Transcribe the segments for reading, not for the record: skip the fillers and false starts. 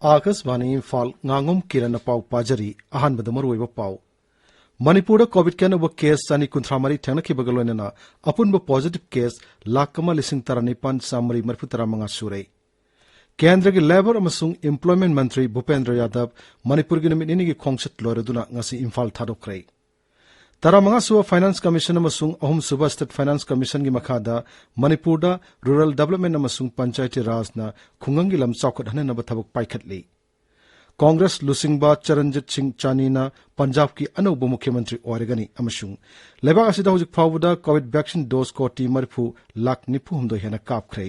Akashvani Imphal Ngangom Kiran पाव पाजरी अहानबद मरुइब पाव Manipur Covid के नव case 253 थेंगनखिबगा लोइनना अपुनब positive case 1,19,945 सूरे केंद्र की लेबर अमसुंग एम्प्लॉयमेंट मंत्री भूपेंद्र यादव मणिपुर की नुमित निनी की खोंगसत लोइरदुना ngasi इम्फाल थादोखरे 15 सुबह फाइनेंस कमीशन अमसुंग 3 सुबह स्टेट फाइनेंस कमीशन की मखादा मणिपुर रूरल डेवलपमेंट अमसुंग पंचायती राजना खुंगंगी लम चौखट हननब थबक पाइखतली कांग्रेस लुसिंगबा चरणजीत सिंह चानीना पंजाब की अनौब मुख्यमंत्री ओरगनी अमसुंग लेबाक असिदा हुजिक फावबदा कोविड वैक्सीन डोज कोटी 1,94,9 हेना कापख्रे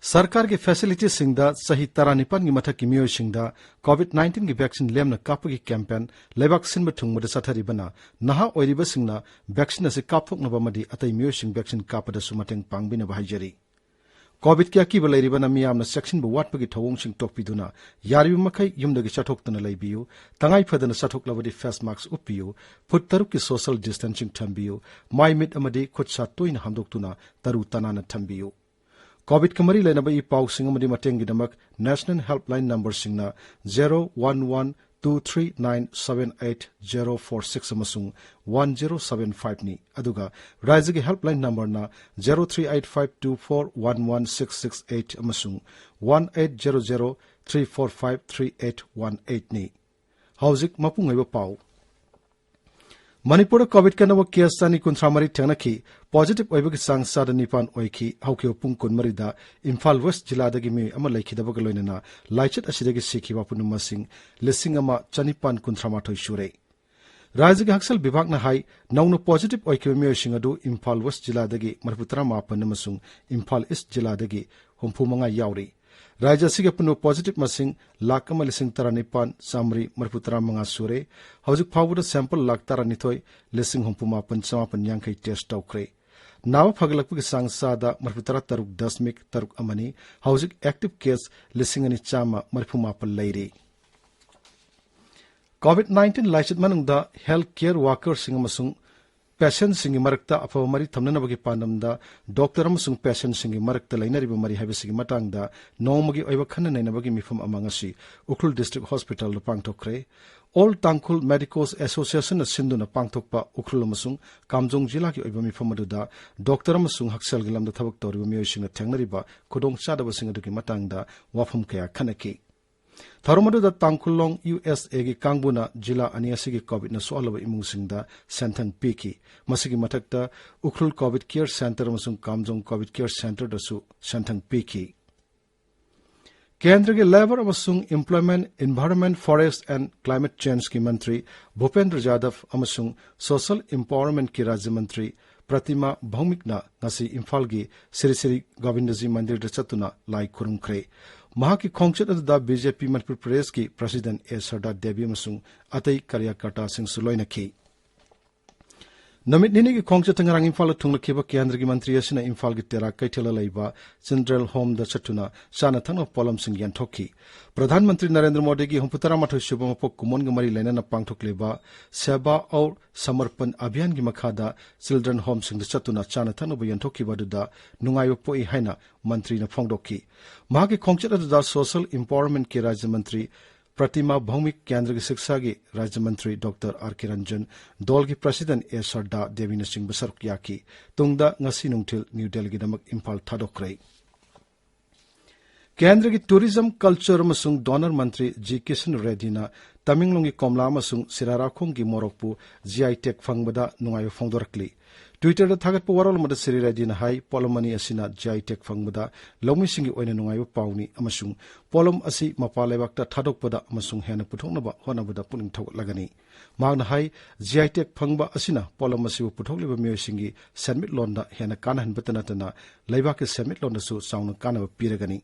सरकार की फैसिलिटी सिंगदा सही 19 की मथक की मियोय सिंगदा कोविड-19 की वैक्सीन लेमना कापगी कैंपेन लेबाक सिन बथुंगबद सथरिबना नहा ओइरिबा सिंगना वैक्सीन असे कापथोकनबमदि अतै मियोय सिंग वैक्सीन कापदसु मतंग पांगबिना बाहायजरी कोविड की अकीब लेरिबना मियामना सेक्शन ब वाटपगी थवोंग सिंग टोकपिदुना यारिबा मखै युमदगी चथोक्तना लैबियु तंगाई फदना चथोक्लबदि फेस मास्क उपपियु फुट तरुक की सोशल डिस्टेंसिंग थंबियु माइ मिट अमदि खुदसा तोइना हामदोक्तुना तरु तनाना थंबियु कोविड के मरी लेनब ई पाउसिंग अमदि मतंगिदमक नेशनल हेल्पलाइन नंबर सिंगना 01123397846 अमसुंग 1075 नि अदुगा राज्य के हेल्पलाइन नंबर ना 0385241166 अमसुंग 180034538818 नि हौजिक मपुंगैब पाउ मणिपुर कोविड के नव केस 253 थेंगनखि पॉजिटिव ओइबगी सांग 7 ओइखि हौके पुंग 13 इम्फाल वेस्ट जिलादगी मी अमा लैखिदबग लोइनना लाइचत असिदगी सिखिबा पुनुमसिंग 1,958 सूरे राज्य के हक्सल विभाग न हाई नौनो पॉजिटिव ओइखिबा मियोसिंग अदु इम्फाल वेस्ट जिलादगी 39 अमसुंग इम्फाल ईस्ट जिलादगी 35 यावरी राज्य असिगे पुनु पॉजिटिव मसिंग 1,19,935 सूरे हौजिक फावबद सैंपल 1,19,958 टेस्ट तौखरे नाव फगलकपगी सांग सादा 33.3 अमनी हौजिक एक्टिव केस 2,930 लैरे कोविड-19 लाइचत मनुंगदा हेल्थ केयर वर्कर सिंग अमसुंग पेशेंट सिंग मरक्ता अफव मरी थमननबगी पांडमदा डॉक्टर अमसुंग पेशेंट सिंग मरक्ता लैनरिबा मरी हाइबसिगी मतंगदा नौमगी ओइबा खन्ना नैनबगी मिफम अमंगसी उखरुल डिस्ट्रिक्ट हॉस्पिटल पांगथोखरे ऑल तांगखुल मेडिकल्स एसोसिएशन सिंधुना पांगथोकपा उखरुल अमसुंग कामजोंग जिला की ओइबा मिफम अदुदा डॉक्टर अमसुंग हक्सेलगी लमदा थबक तौरिबा मियोइसिंग थेंगनरिबा खुदोंग चादबसिंग अदुगी मतंगदा वाफम कया खनकी थरुमदुदा तांगखुलोंग USA की कांगबुना जिला अनियासी की कोविड न सोअलब इमुंगसिंगदा सेंथंग पीकी मसिगी मथकता उखरुल कोविड केयर सेंटर अमसुंग कामजोंग कोविड केयर सेंटर दसु सेंथंग पीकी केंद्र के लेबर अमसुंग employment environment forest and climate change की मंत्री भूपेंद्र यादव अमसुंग सोशल एम्पावरमेंट की राज्य मंत्री प्रतिमा भौमिकना ngasi इम्फाल की श्री श्री गोविंदजी मंदिर चतुना लाई खुरुमख्रे महाकी खोंगचत अदुदा बीजेपी मणिपुर प्रदेश की प्रेसिडेंट ए सरदा देवी अमसुंग अतई कार्यकर्ता सिंह सुलोइनखी नमित निनी की खोंगचत ngarang इम्फाल थुंगलखिबा केंद्र की मंत्री असिना इम्फाल की तेरा कैथेला लैबा चिल्ड्रेन होम द चतुना साना थंग पोलम सिंह यंथोखी प्रधानमंत्री नरेंद्र मोदी की 73 सुबह मपो कुमोन गमरी लेना पांगथोकलेबा सेवा और समर्पण अभियान की मखादा चिल्ड्रेन होम सिंह चतुना चाना थंग यंथोखिबदुदा नुंगायो पोई हाइना मंत्री न फोंगदोखी महाकी खोंगचत अदुदा सोशल एम्पावरमेंट के राज्य मंत्री प्रतिमा भौमिक केंद्र की शिक्षा की राज्य मंत्री डॉक्टर आर.के. रंजन दौल की प्रेसिडेंट ए सरदा देवी सिंह बसरुक याकी तुंगदा ngasi नुंगथिल न्यू दिल्ली दमक इम्फाल थादोखरे केंद्र की टूरिज्म कल्चर अमसुंग डोनर मंत्री जी किशन रेड्डीना तमिंगलोंग की कोमला अमसुंग सिराराखोंग की मोरकपु GI टेक फंगबदा नुंगायो फोंदोरकली ट्विटर थागत वरल मद श्री रेड्डीना हाई पोलमनी असिना GI टेक फंगबदा लौमिसिंगी ओइना नुंगायो पाउनी अमसुंग पोलम असि मपालेबाकता थादोकपदा अमसुंग हेना पुथोकनबा होनबदा पुनिंग थौगलगनी मागना हाई GI टेक फंगबा असिना पोलम असिबु पुथोकलिबा मियोसिंगी सेमिट लोनदा हेना कानहनबतनातना लैबाक के सेमिट लोनदसु साउना कानबा पिरगनी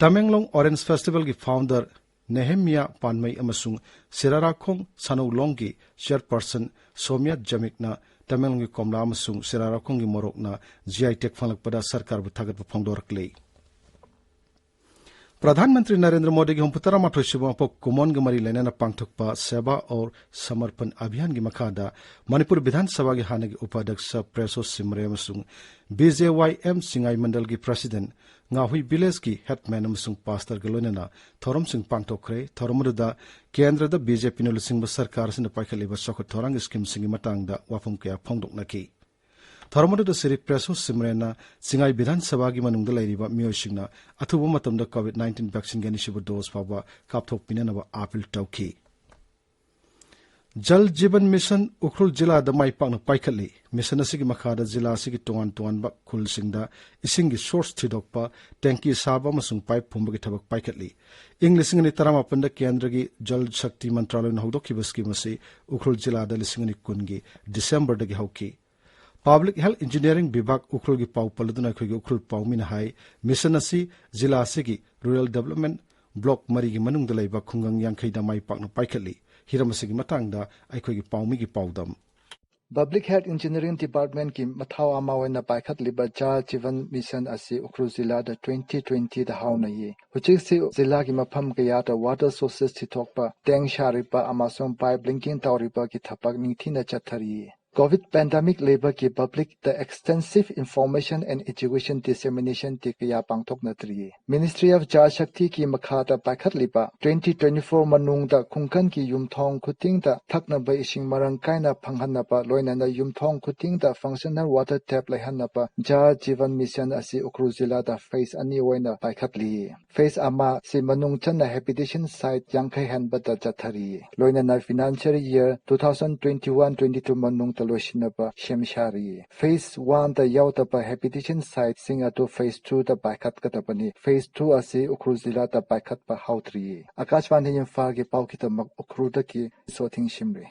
तमेंगलोंग ऑरेंज फेस्टिवल की founder Nehemia Panmai amasung Sirarakong Sanulongi chairperson Somya Jamikna Tamelngi Komla amasung Sirarakong Morokna GI Tech Falakpada Sarkar Buthagat Pongdorakle प्रधानमंत्री नरेंद्र मोदी की हुंपुतरा माथोशिबो कुमोन गमरी लेना पांगथुकपा सेवा और समर्पण अभियान की मखादा मणिपुर विधानसभा के हाने के उपाध्यक्ष प्रेसो सिमरे अमसुंग BJYM सिंगाई मंडल की president ngahui village ki headman amsung pastor galonena thorom sing pangtokre thoromruda kendra da BJP no lusing sarkar sin paikhle ba sokot thorang scheme sing matang da wafum kya phongdokna ki thoromruda siri preso simrena singai bidhan sabha gi manung da lairiba miyosingna athuba matam da COVID-19 vaccine gani shibu dose paba kapthok pinana ba appeal tauki जल जीवन mission Ukhrul जिला the my पाकन पाइखली mission असि मखादा जिला असि तोंगान तोंगान बा खुलसिंगदा इसिंग source थिदोकपा टैंकी साबा मसुंग pipe फुंबगी थबक पाइखली English नि तरामापन द केंद्र की जल शक्ति मंत्रालय न होदोखिबस की मसे उखरुल जिला द लिसिंग नि कुनगी दिसंबर दगी हौकी पब्लिक हेल्थ इंजीनियरिंग विभाग उखरुल की पाउ पलदुना खगी उखरुल पाउमिन हाई मिशन असि जिला असि की रूरल डेवलपमेंट ब्लॉक मरी की मनुंग द लैबा खुंगंग यांखै द माई पाकन पाइखली हिरमसिगी मतंगदा अखोगी पाउमी की पाउदम Public Health Engineering Department की मथाव अमावना पाइखत लिबा जल जीवन मिशन असि उखरु जिला द 2020 द हाउनये हुचिक से जिला की मफम कया द वाटर सोर्सेस थिथोकपा टैंक शारिपा अमासों पाइप लिंकिंग तौरिपा की थपक निथिना चथरी COVID pandemic labor की public the extensive information and education dissemination tikya pangthok natri Ministry of Jal Shakti की मखादा पाइखत लिबा 2024 मनुंग द खुंखन की युमथोंग खुतिंग द थकना ब इसिंग मरंग काइना फंगहन प लोइना युमथोंग खुतिंग द functional water tap लहन प जल जीवन मिशन असि उखरु जिला द phase अनि ओइना पाइखत लि phase अमा से मनुंग चन habitation site यांखै हन ब द चथरी लोइना financial year 2021-22 मनुंग तलोशिनबा शेमशारी phase 1 द यावतबा habitation site सिंग अतो phase 2 द पाइखत कतबनी phase 2 असि उखरु जिला द पाइखत प हाउत्री आकाशवाणी इम्फाल के पाउ की तमक उखरु द की सोथिंग शिमरे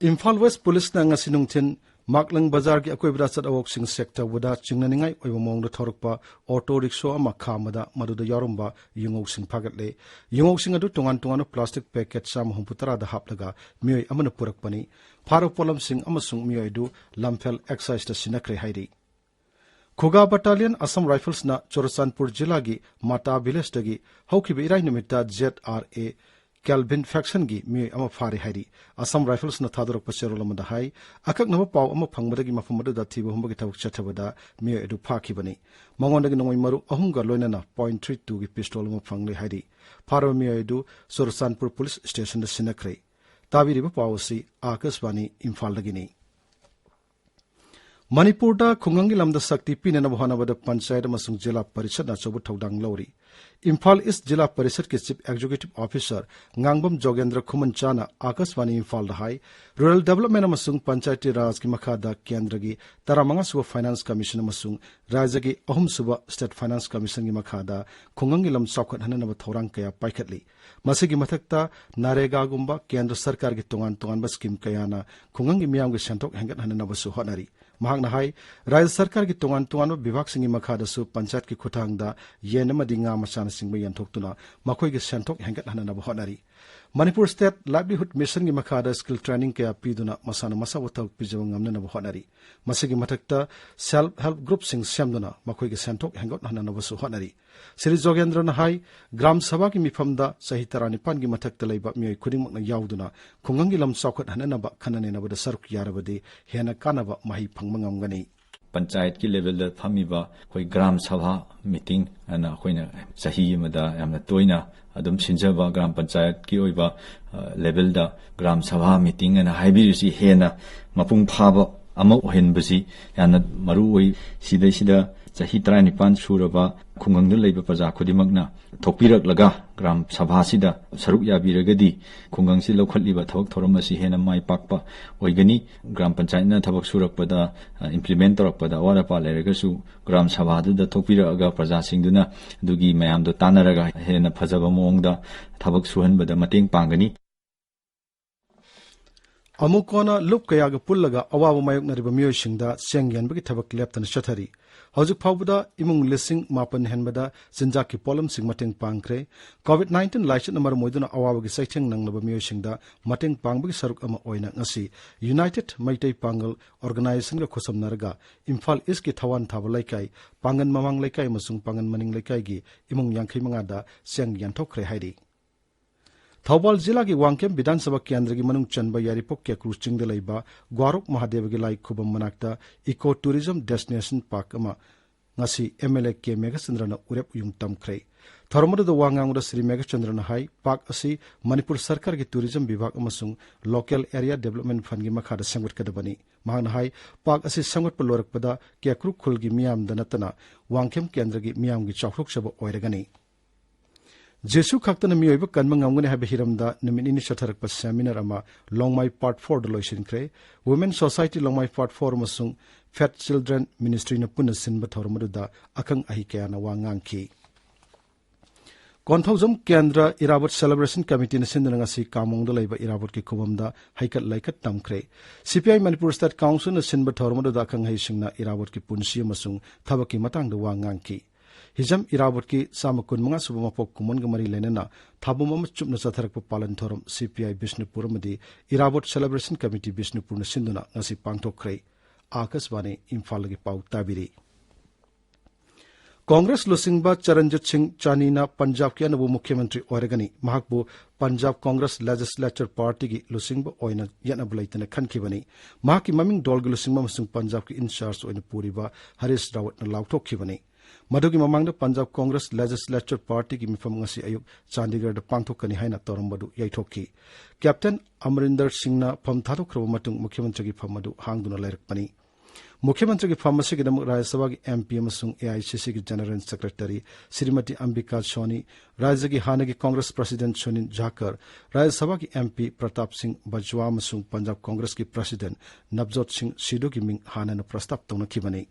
इम्फाल वेस्ट पुलिस ना ngasi nungthin maklang bazar ki akoibra chat awok sing sector wada chingnaningai oiba mong da thorokpa auto rickshaw ama khamada maduda yarumba yungok sing phagatle yungok sing adu tongan tongan plastic packet sam humputara da haplaga mioi amana purakpani pharo polam sing amasung mioi du lamphel exercise ta sinakre hairi Khuga battalion Assam Rifles na Chorachandpur jila gi Mata village dagi haukibe irai nimita ZRA Calvin faction gi mi ama fari hairi Assam Rifles na thadorok pacherol amada hai akak naba paw ama phangmadagi mafamada da thiba humbagi thawak chathabada mi edu phaki bani mangondagi nongoi maru ahumga loina na .32 gi pistol ama phangle hairi pharo mi edu Chorachandpur police station da sinakre tabiri ba pawsi Akashwani Imphal dagini Manipur da khungangi lamda sakti pinena bhanabada panchayat amasung jila parishad na chobu thodang lori Imphal East Jila Parishad ke Chief Executive Officer Ngangom Kiran Akashwani Imphal da hai Rural Development amasung Panchayati Raj ki makhada kendra gi taramanga suba Finance Commission amasung Rajya gi ahum suba State Finance Commission gi makhada khungangi lam chawkhat hanana ba thorang kaya paikhatli masigi mathakta Narega gumba kendra sarkar gi tongan ba scheme kaya na khungangi miyam gi sentok hengat hanana ba su honari mahakna hai Rajya Sarkar ki tongan ba bibhag singi makhada su panchayat ki khutang da yenama dinga masana singba yantoktuna makhoi gi sentok hengat hanana ba honari Manipur State Livelihood Mission gi makhada skill training kaya piduna masana masa watak pijawang amna ba honari masigi mathakta self help group sing semduna makhoi gi sentok hengot hanana ba su honari Sri Jogendra na hai Gram Sabha ki mifamda sahi tarani pan gi mathakta laiba mioi khudimuk na yauduna khungangi lam chawkhat hanana ba khanane na ba da saruk yarabade hena kanaba mahi phangmangam panchayat की level the फमीबा कोई ग्राम सभा meeting अना कोइना सही मदा यामना तोइना अदम सिंजबा ग्राम पंचायत की ओइबा level the gram सभा meeting अना हाइबिरिसी हेना मपुंग फाबा अमा ओहेनबसी याना मरु ओइ सिदा सही 39 सुरबा खुंगंग लेबा प्रजा खुदिमकना थोपिरकलगा ग्राम सभा सिदा सरुक याबिरगदी खुंगंग सि लौखलिबा थबक थोरमसी हेना माइ पाकपा ओइगनी ग्राम पंचायत ना थबक सुरकपदा इम्प्लीमेंट तोरकपदा वारापा लेरगसु ग्राम सभा दुदा थोपिरगा प्रजा सिंगदुना दुगी मयाम दो तानरगा हेना फजबा मोंगदा थबक सुहनबदा मतेंग पांगनी Amukona lup kayaga pullaga awabu mayok nariba miyoshingda sengyanbagi thabak leptan chathari हौजिक फाउबदा इमुंग लिसिंग मापन हेनबदा जिंजाक की पोलम सिंग मतंग पांगख्रे कोविड-19 लाइसन नंबर मोइदुना अवाबगी सैथेंग नंगलबा मियोसिंगदा मतंग पांगबगी सरुक अमा ओइना ngasi United Meitei Pongal organisation का खुसमनरगा इम्फाल ईस्ट की थवान थाबा लैकाई पांगन ममांग लैकाई मसुंग पांगन मनिंग लैकाई गी इमुंग यांखै मंगादा सेंग यांथोखरे हाइरि थौबाल जिला की वांकेम विधानसभा केंद्र की मनुंग चनबा यारिपोक के क्रूज चिंग लैबा ग्वारोक महादेव की लाई खुबम मनाक्ता इको टूरिज्म डेस्टिनेशन पार्क अमा ngasi MLA के मेघचंद्रन उरेप युंग तमख्रे थरमद वांगांगदा श्री मेघचंद्रन हाई पार्क असि मणिपुर सरकार की टूरिज्म विभाग अमसुंग लोकल एरिया डेवलपमेंट फंड की मखादा संगठकदबनी मांगना हाई पार्क असि संगठप लोरकपदा केक्रू खुल की मियाम दनतना वांकेम केंद्र की मियाम की चौखुकसब ओइरगनी जेसु खक्तन मियोइब कन्म ngamgune habe hiramda niminini satharakpa seminar ama longmai part 4 de loisinkhre women society longmai part 4 masung fat children ministry na punna sinba thormaduda akang ahi kya na wangangki konthojam kendra irabot celebration committee na sindana ngasi kamongda leiba irabot ki khumamda haikat laikat tamkhre CPI manipur state council na sinba thormaduda akang hai singna irabot ki punsi masung thabaki matang da wangangki Hijam इराबत की सामकुन मंगा सुबह मपोक Koeman गमरी लेना थाबुम चुप न सथरक पालन theorem CPI Bishnupur मदी इराबत celebration committee Bishnupur न सिंधुना ngasi पांगथोखरे Akashvani Imphal की पाउ ताबिरी कांग्रेस लुसिंगबा चरणजीत सिंह चानीना पंजाब के अनबु मुख्यमंत्री ओरगनी महाकबु पंजाब कांग्रेस लेजिस्लेचर पार्टी की लुसिंगबा ओइना यनब लैतने खनखिबनी महाकी ममिंग डोलग लुसिंगबा मसुंग पंजाब की इंचार्ज ओइना पूरीबा हरीश रावत न लाउथोखिबनी मधुगी ममांग पंजाब कांग्रेस लेजिस्लेचर पार्टी की मिफम ngasi ayuk चंडीगढ़ पांगथोकनी हाइना तोरमबदु याइथोखी कैप्टन अमरिंदर सिंहना फम थाथोखरब मतुंग मुख्यमंत्री की फम मदु हांगदुना लैरकपनी मुख्यमंत्री की फम असिगी दम राज्यसभा की MP अमसुंग AICC की जनरल सेक्रेटरी श्रीमती अंबिका सोनी राज्य की हाने की कांग्रेस प्रेसिडेंट सुनील जाकर राज्यसभा की MP प्रताप सिंह बजवा अमसुंग पंजाब कांग्रेस की प्रेसिडेंट नवजोत सिंह सिधु की मिंग हाना प्रस्ताव तौनखिबनी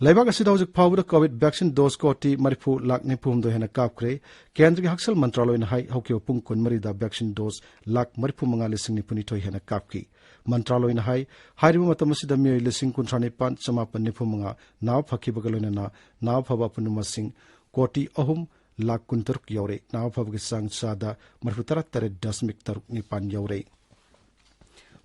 लेबाग असिदा हौजिक फाउबदा कोविड वैक्सीन डोज कोटी मरिफु लाख निफुमदो हेना कापख्रे केंद्र की हक्सल मंत्रालय न हाई हौके पुंग कुनमरिदा वैक्सीन डोज लाख मरिफु मंगा लिसिंग निपुनिथोय हेना कापकी मंत्रालय न हाई हारिबा मतम असिदा मियोय लिसिंग कुंथ्रानि पान समापन निफु मंगा नाव फखिबगा लोइना नाव फबा पुनुमसिंग कोटी अहुम लाख कुंतरुक यौरे नाव फबगी सांग सादा मरिफु तरतरे दशमिक तरुक निपान यौरे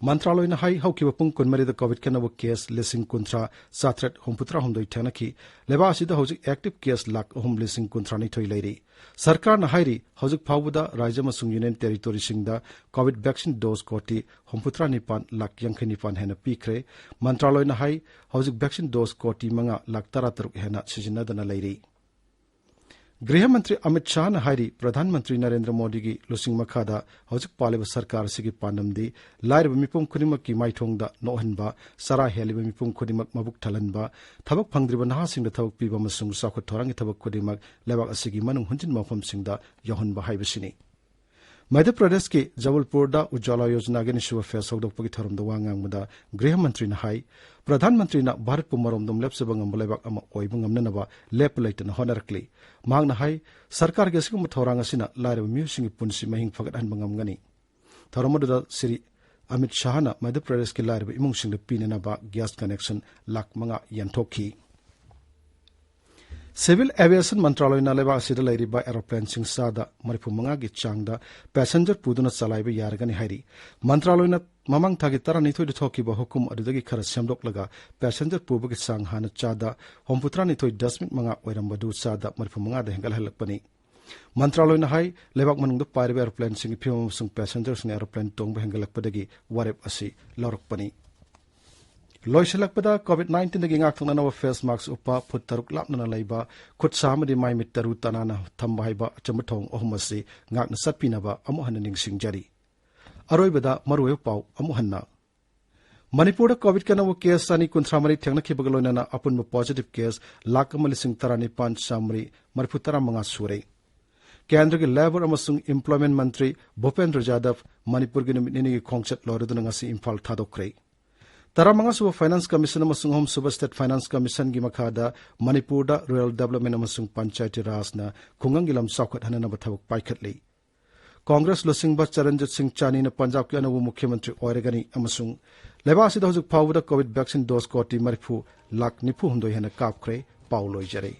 मंत्रालय हाई हौकिब पुंग कुनमरिद कोविड केनब केस लिसिंग कुंथ्रा साथ्रेट हुमपुत्रा हुमदोई थेनखी लेबा असिदा हौजिक एक्टिव केस लाख अहुम लिसिंग कुंथ्रा निथोई लैरी सरकार न हाइरी हौजिक फाउबदा राज्य मसुंग यूनियन टेरिटोरी सिंगदा कोविड वैक्सीन डोज कोटी हुमपुत्रा निपान लाख यंखै निपान हेना पीख्रे मंत्रालय न हाई हौजिक वैक्सीन डोज कोटी मंगा लाख 13 हेना सिजिनदना लैरी गृह मंत्री अमित शाह ने हाइरी प्रधानमंत्री नरेंद्र मोदी की लुसिंग मखादा हौजिक पालिब सरकार सिगी पानमदी लाइरब मिपुम खुनिमक की माइथोंगदा नोहनबा सरा हेलिब मिपुम खुनिमक मबुक थलनबा थबक फंगद्रिब नहासिंगदा थबक पीबा मसुंग साखु थोरांगी थबक खुनिमक लेबाक असिगी मनुंग हुंजिन मफमसिंगदा यहनबा हाइबसिनी मध्य प्रदेश के जबलपुर उज्ज्वला योजना के निशुभ फेस हौदोकपगी थरमद वांगांगमदा गृह मंत्री हाई प्रधानमंत्री भारत पु मरोमदम लेपसब ngamba lebak ama oiba ngamnanaba lep leitana honarakli mangna hai sarkar ge sigum thorang asina lairab musing punsi mahing fagat han bangamgani thoromoda sri Amit Shah na Madhya Pradesh ke lairab imung sing pinena ba gas connection lak manga yanthokhi civil aviation मंत्रालय लेबा असिदा लैरिबा aeroplane सिंग सादा मरिफु मंगा की चांगदा passenger पुदुना चलाइबा यारगनि हाइरी मंत्रालय ममंग थागी 12 थोकिबा हुकुम अदुदगी खर सेमदोकलगा passenger पुबगी चांग हाना चादा होमपुत्रा निथोय दशमिक मंगा ओइरमबदु चादा मरिफु मंगा द हेंगल हलकपनी मंत्रालय हाई लेबाक मनुंग पाइरिबा एरोप्लेन सिंग फियम सुंग पैसेंजर सिंग एरोप्लेन तोंग हेंगलकपदगी वारेप असि लौरकपनी लोइसलकपदा कोविड-19 दगी ngakthna फेस मास्क उपा फुट तरुक लापना लैबा खुद सामदि माइ मिट तरु तनाना थंबा हाइबा चमथोंग अहुमसि ngakna satpinaba amuhanna ningsingjari अरोइबदा मरुवे पाउ अमुहन्ना मणिपुर कोविड केनव केस सानी कुंथ्रामरी थेंगनखिबग लोइनाना अपुनब पॉजिटिव केस लाख अमलिसिंग 35 सामरी मरफु 15 सुरे केंद्र के लेबर अमसुंग एम्प्लॉयमेंट मंत्री भूपेंद्र यादव मणिपुर के निमिनि की खोंगचत लोरदुना ngasi इम्फाल थादोक्रे 15 सुब फाइनेंस कमीशन अमसुंग होम सुब स्टेट फाइनेंस कमीशन की मखादा मणिपुर रूरल डेवलपमेंट अमसुंग पंचायती राज ना खुंगंग लम साखत हननब थबक पाइखतले कांग्रेस लुसिंग चरणजीत सिंह चानी ने पंजाब के अनौब मुख्यमंत्री ओइरगनी अमसुंग लेबासिद हौजिक फाउबदा कोविड वैक्सीन डोज कोटी 94,94,000 हेन कापख्रे पाउ लोइजरे।